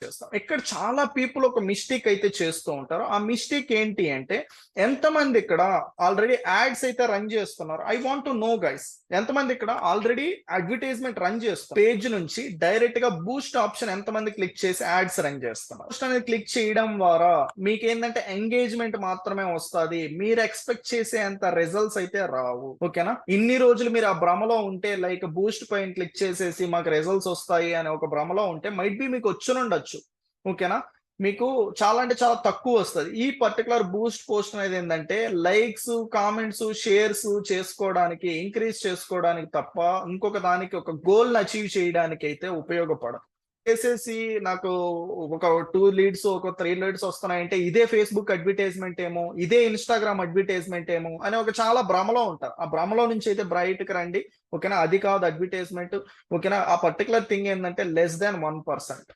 చేస్తాం. ఇక్కడ చాలా పీపుల్ ఒక మిస్టేక్ అయితే చేస్తూ ఉంటారు. ఆ మిస్టేక్ ఏంటి అంటే, ఎంతమంది ఇక్కడ ఆల్రెడీ యాడ్స్ అయితే రన్ చేస్తున్నారు? I want to know guys. ఎంతమంది ఇక్కడ ఆల్రెడీ అడ్వర్టైజ్మెంట్ రన్ చేస్తున్నారు? పేజ్ నుంచి డైరెక్ట్ గా బూస్ట్ ఆప్షన్ ఎంతమంది క్లిక్ చేసి యాడ్స్ రన్ చేస్తున్నారు? బూస్ట్ అనేది క్లిక్ చేయడం ద్వారా మీకేంటంటే ఎంగేజ్మెంట్ మాత్రమే వస్తుంది. మీరు ఎక్స్పెక్ట్ చేసే అంత రిజల్ట్స్ అయితే రావు. ఓకేనా? ఇన్ని రోజులు మీరు ఆ భ్రమలో ఉంటే, లైక్ బూస్ట్ పైన క్లిక్ చేసేసి మాకు రిజల్ట్స్ వస్తాయి అనే ఒక భ్రమలో ఉంటే మైట్ బి మీకు వచ్చునుండొచ్చు. ఓకేనా? మీకు చాలా అంటే చాలా తక్కువ వస్తది. ఈ పర్టిక్యులర్ బూస్ట్ పోస్ట్ అనేది ఏందంటే లైక్స్, కామెంట్స్, షేర్స్ చేసుకోవడానికి, ఇంక్రీజ్ చేసుకోవడానికి తప్ప ఇంకొక దానికి ఒక గోల్‌ని అచీవ్ చేయడానికి అయితే ఉపయోగపడదు. చేసేసి నాకు ఒక 2 లీడ్స్, ఒక 3 లీడ్స్ వస్తున్నాయంటే ఇదే ఫేస్‌బుక్ అడ్వర్టైజ్‌మెంట్ ఏమో, ఇదే ఇన్‌స్టాగ్రామ్ అడ్వర్టైజ్‌మెంట్ ఏమో అని ఒక చాలా భ్రమలో ఉంటారు. ఆ భ్రమలో నుంచి అయితే బయటకి రండి. ఓకేనా? అది కాదు అడ్వర్టైజ్‌మెంట్. ఓకేనా? ఆ పర్టిక్యులర్ థింగ్ ఏందంటే లెస్ థాన్ 1%.